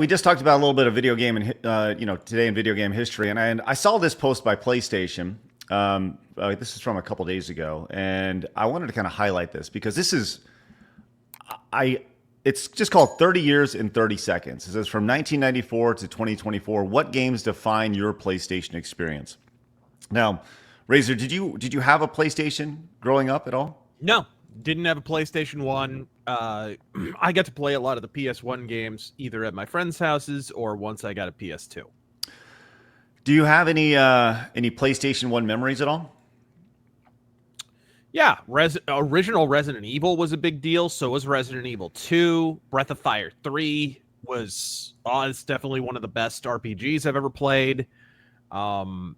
We just talked about a little bit of video game and today in video game history, and I saw this post by PlayStation. This is from a couple days ago, and I wanted to kind of highlight this because this is it's just called 30 years in 30 seconds. It says from 1994 to 2024, what games define your PlayStation experience? Now, Razor, did you have a PlayStation growing up at all? No, didn't have a PlayStation 1. I got to play a lot of the PS1 games either at my friends' houses or once I got a PS2. Do you have any PlayStation 1 memories at all? Yeah, original Resident Evil was a big deal. So was Resident Evil 2. Breath of Fire 3 was it's definitely one of the best RPGs I've ever played. Final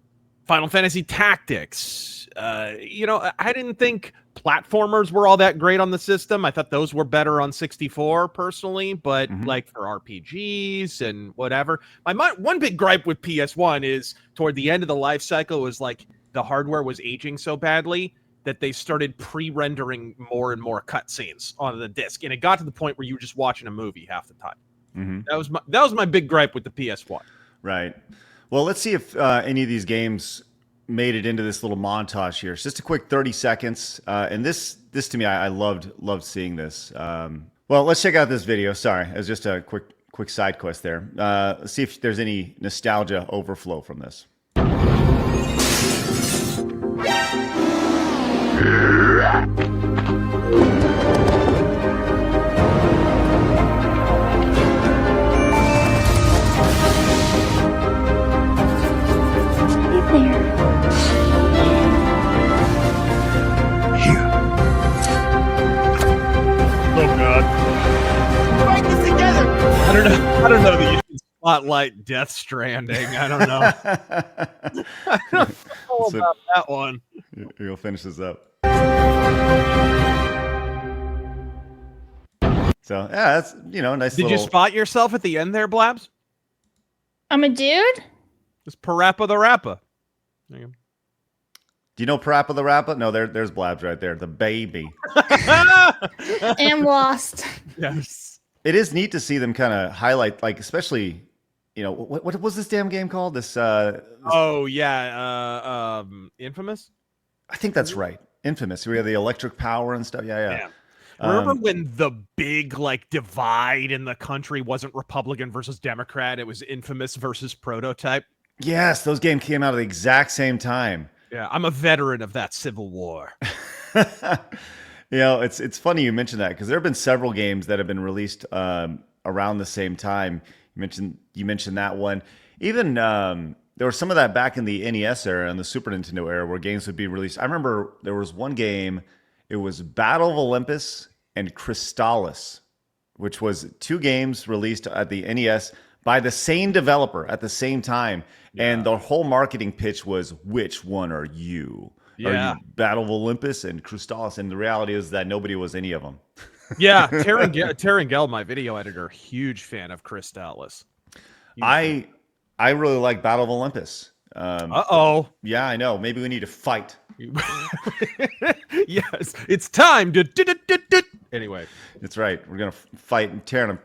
Fantasy Tactics. I didn't think platformers were all that great on the system. I thought those were better on 64 personally, but like for RPGs and whatever. One big gripe with PS1 is toward the end of the life cycle was like the hardware was aging so badly that they started pre-rendering more and more cutscenes on the disc, and it got to the point where you were just watching a movie half the time. That was my big gripe with the PS1. Right. Well, let's see if any of these games made it into this little montage here. It's just a quick 30 seconds. And this to me, I loved seeing this. Well, let's check out this video. Sorry, it was just a quick side quest there. Let's see if there's any nostalgia overflow from this. I don't know that you should spotlight Death Stranding. I don't know. I don't know about that one. You'll finish this up. So, yeah, that's, nice. Did you spot yourself at the end there, Blabs? I'm a dude? It's Parappa the Rappa. There you go. Do you know Parappa the Rappa? No, there's Blabs right there. The baby. Am lost. Yes. It is neat to see them kind of highlight, like, especially, what was this damn game called? Infamous? I think that's right. Infamous. We have the electric power and stuff. Yeah. Remember when the big, divide in the country wasn't Republican versus Democrat? It was Infamous versus Prototype? Yes, those games came out at the exact same time. Yeah, I'm a veteran of that Civil War. It's funny you mentioned that because there have been several games that have been released around the same time. You mentioned that one. Even there was some of that back in the NES era and the Super Nintendo era where games would be released. I remember there was one game. It was Battle of Olympus and Crystallis, which was two games released at the NES by the same developer at the same time. Yeah. And the whole marketing pitch was, which one are you? Yeah. Are you Battle of Olympus and Crystallis? And the reality is that nobody was any of them. Yeah, Terengel, my video editor, huge fan of Crystallis. I really like Battle of Olympus. Yeah, I know. Maybe we need to fight. Yes, it's time to. Anyway, that's right. We're gonna fight and tear them.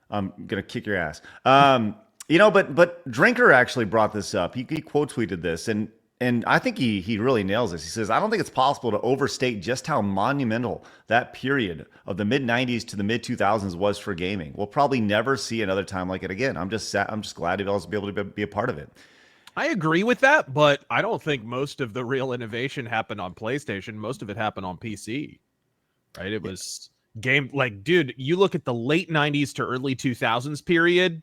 I'm gonna kick your ass. But Drinker actually brought this up. He quote tweeted this, and I think he really nails this. He says, "I don't think it's possible to overstate just how monumental that period of the mid '90s to the mid 2000s was for gaming. We'll probably never see another time like it again. I'm just glad to be able to be a part of it." I agree with that, but I don't think most of the real innovation happened on PlayStation. Most of it happened on PC, right? It was dude, you look at the late 90s to early 2000s period,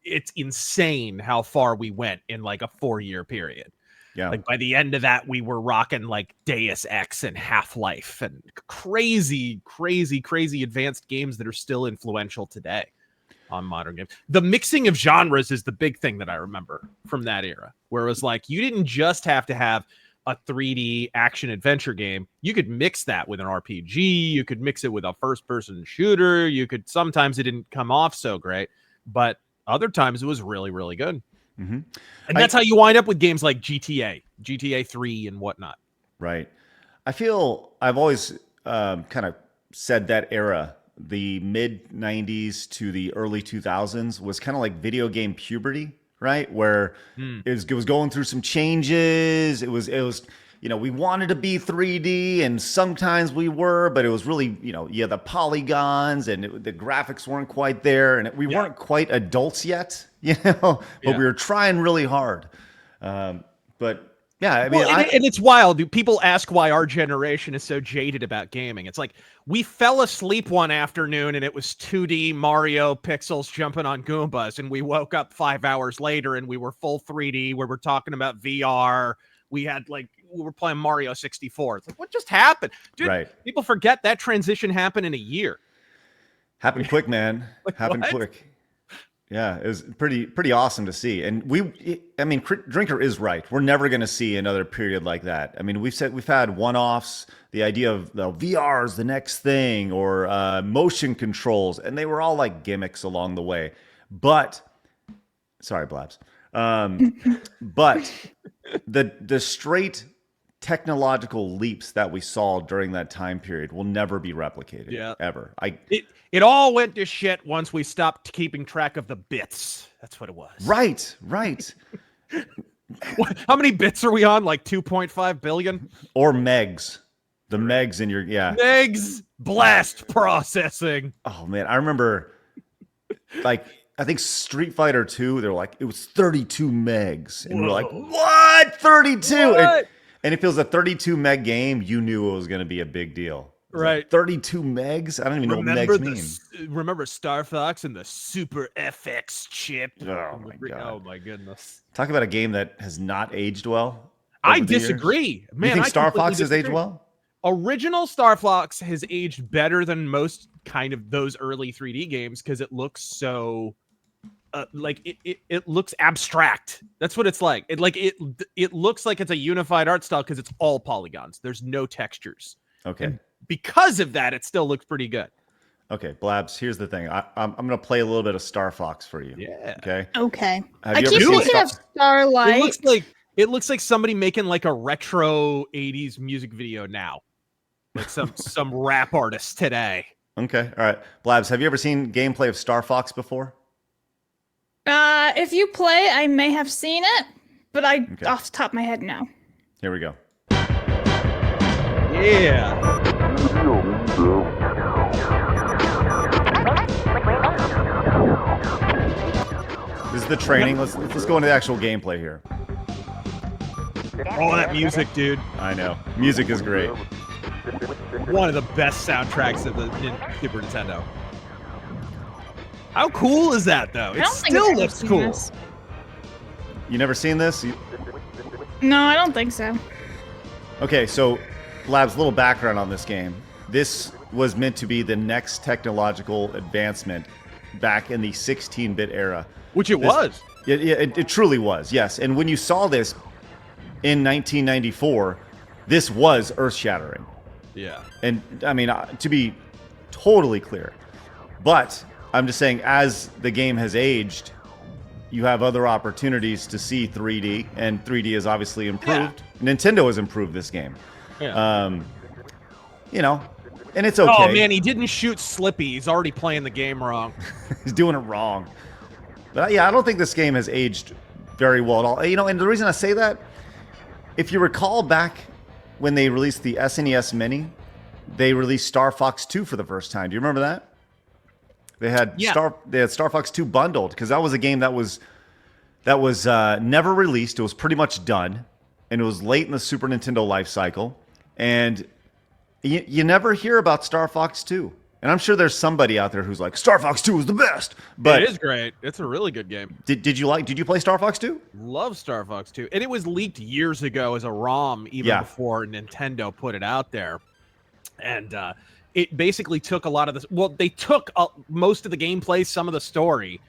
it's insane how far we went in a 4-year period. Yeah. By the end of that, we were rocking Deus Ex and Half-Life and crazy advanced games that are still influential today on modern games. The mixing of genres is the big thing that I remember from that era, where it was you didn't just have to have a 3D action adventure game. You could mix that with an RPG. You could mix it with a first-person shooter. Sometimes it didn't come off so great, but other times it was really, really good. Mm-hmm. And that's how you wind up with games like GTA 3 and whatnot. Right. I feel I've always kind of said that era the mid 90s to the early 2000s was kind of like video game puberty, right? Where it was going through some changes. It was, we wanted to be 3D and sometimes we were, but it was really, the polygons and the graphics weren't quite there and we weren't quite adults yet, but we were trying really hard. But yeah, I mean, and it's wild. People ask why our generation is so jaded about gaming. It's like we fell asleep one afternoon and it was 2D Mario pixels jumping on Goombas, and we woke up 5 hours later and we were full 3D. Where we're talking about VR. We were playing Mario 64. It's like, what just happened, dude? Right. People forget that transition happened in a year. Happened quick, man. Happened what? quick. Yeah, it was pretty awesome to see. And Drinker is right. We're never going to see another period like that. I mean, we've had one-offs, the idea of the VR is the next thing, or motion controls, and they were all like gimmicks along the way. But, sorry, Blabs. But the straight technological leaps that we saw during that time period will never be replicated. Ever. It all went to shit once we stopped keeping track of the bits. That's what it was. Right. How many bits are we on? Like 2.5 billion? Or megs. The megs in your, Megs blast processing. Oh, man. I remember, I think Street Fighter 2, they were like, it was 32 megs. And we're like, what? 32? What? And if it was a 32 meg game, you knew it was going to be a big deal. Right. Like 32 megs? I don't even know what megs mean. Remember Star Fox and the Super FX chip? Oh, my God. Oh, my goodness. Talk about a game that has not aged well. I disagree. Man, you think Star Fox has disagree. aged well? Original Star Fox has aged better than most kind of those early 3D games because it looks so... it looks abstract. That's what it's like. It looks like it's a unified art style because it's all polygons. There's no textures. Okay. And because of that, it still looks pretty good. Okay, Blabs, here's the thing. I'm going to play a little bit of Star Fox for you. Yeah. Okay? Okay. Have I you keep ever seen thinking of Starlight. It looks like somebody making like a retro 80s music video now. Like some rap artist today. Okay. All right. Blabs, have you ever seen gameplay of Star Fox before? If you play, I may have seen it, but off the top of my head, no. Here we go. Yeah. This is the training. Let's go into the actual gameplay here. Oh, that music, dude. I know. Music is great. One of the best soundtracks of the Super Nintendo. How cool is that, though? It still looks cool. This. You never seen this? No, I don't think so. Okay, so Labs, little background on this game. This was meant to be the next technological advancement back in the 16-bit era. Which it was. It truly was, yes. And when you saw this in 1994, this was earth-shattering. Yeah. And, I mean, to be totally clear. But I'm just saying, as the game has aged, you have other opportunities to see 3D, and 3D has obviously improved. Yeah. Nintendo has improved this game. Yeah. And it's okay. Oh, man, he didn't shoot Slippy. He's already playing the game wrong. He's doing it wrong. But, yeah, I don't think this game has aged very well at all. And the reason I say that, if you recall back when they released the SNES Mini, they released Star Fox 2 for the first time. Do you remember that? They had Star Fox 2 bundled because that was a game that was never released. It was pretty much done, and it was late in the Super Nintendo life cycle. And you never hear about Star Fox 2. And I'm sure there's somebody out there who's like, Star Fox 2 is the best. But it is great. It's a really good game. Did you play Star Fox 2? Love Star Fox 2. And it was leaked years ago as a ROM, even before Nintendo put it out there. And it basically took a lot of this. Well, they took most of the gameplay, some of the story,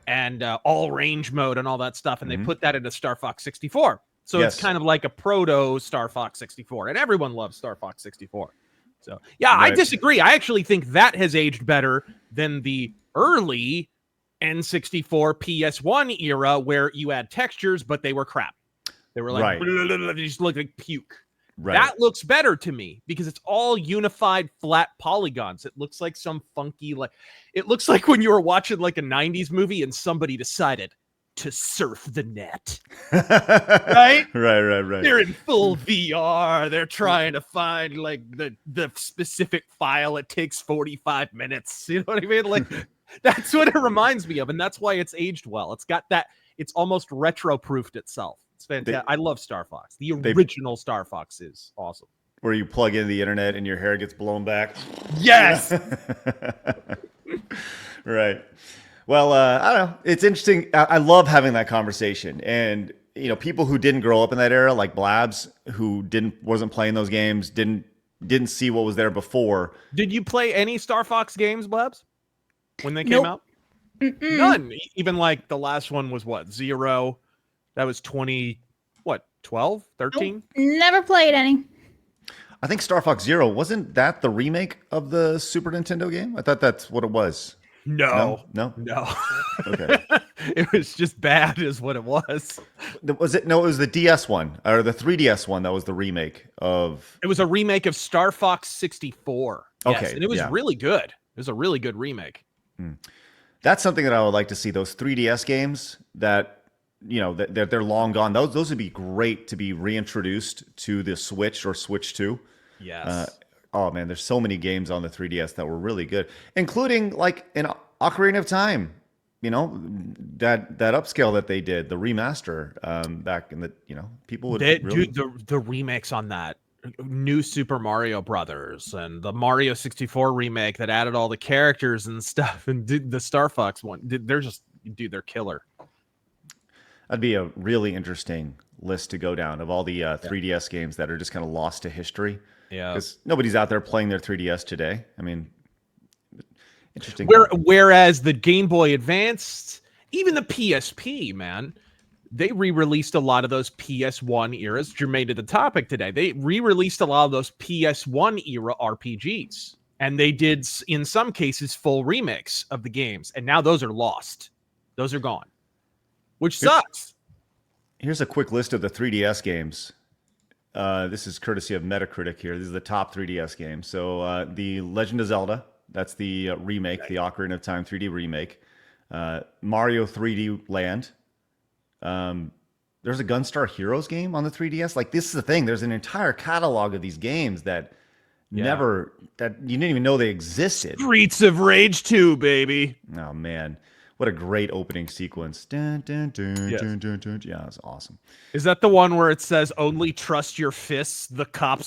and all range mode and all that stuff, and they put that into Star Fox 64. So it's kind of like a proto Star Fox 64, and everyone loves Star Fox 64. So yeah, right. I disagree. I actually think that has aged better than the early N64 PS1 era, where you had textures, but they were crap. They were like, they just looked like puke. Right. That looks better to me because it's all unified flat polygons. It looks like some funky, like it looks like when you were watching like a 90s movie and somebody decided to surf the net. Right? Right. They're in full VR. They're trying to find like the specific file. It takes 45 minutes. You know what I mean? Like that's what it reminds me of. And that's why it's aged well. It's got that, it's almost retro-proofed itself. It's fantastic. I love Star Fox. The original Star Fox is awesome. Where you plug in the internet and your hair gets blown back. Yes. Right. Well, I don't know. It's interesting. I love having that conversation. And, you know, people who didn't grow up in that era, like Blabs, who wasn't playing those games, didn't see what was there before. Did you play any Star Fox games, Blabs, when they came Nope. out? None. Even like the last one was what? 0. That was 12, 13? Never played any. I think Star Fox Zero, wasn't that the remake of the Super Nintendo game? I thought that's what it was. No. Okay. It was just bad is what it was. Was it? No, it was the DS one or the 3DS one that was the remake of. It was a remake of Star Fox 64. Yes, Okay, and it was yeah. really good. It was a really good remake. That's something that I would like to see. Those 3DS games that, you know, they're long gone. Those would be great to be reintroduced to the Switch or Switch 2. Yes. Oh man, there's so many games on the 3DS that were really good, including like an Ocarina of Time. You know, that upscale that they did, the remaster back in the, you know, people would really... Dude, the remakes on that. New Super Mario Brothers and the Mario 64 remake that added all the characters and stuff, and did the Star Fox one. They're killer. That'd be a really interesting list to go down of all the 3DS games that are just kind of lost to history. Yeah, because nobody's out there playing their 3DS today. I mean, interesting. Whereas the Game Boy Advance, even the PSP, man, they re-released a lot of those PS1 eras. Germane to the topic today, they re-released a lot of those PS1 era RPGs, and they did in some cases full remakes of the games, and now those are lost. Those are gone, which sucks. Here's a quick list of the 3DS games. This is courtesy of Metacritic here. This is the top 3DS games. So the Legend of Zelda, that's the remake, the Ocarina of Time 3D remake. Mario 3D Land. There's a Gunstar Heroes game on the 3DS. Like, this is the thing. There's an entire catalog of these games that that you didn't even know they existed. Streets of Rage 2, baby. Oh man, what a great opening sequence. Dun, dun, dun, Yes. dun, dun, dun. Yeah, it's awesome. Is that the one where it says only trust your fists? The cops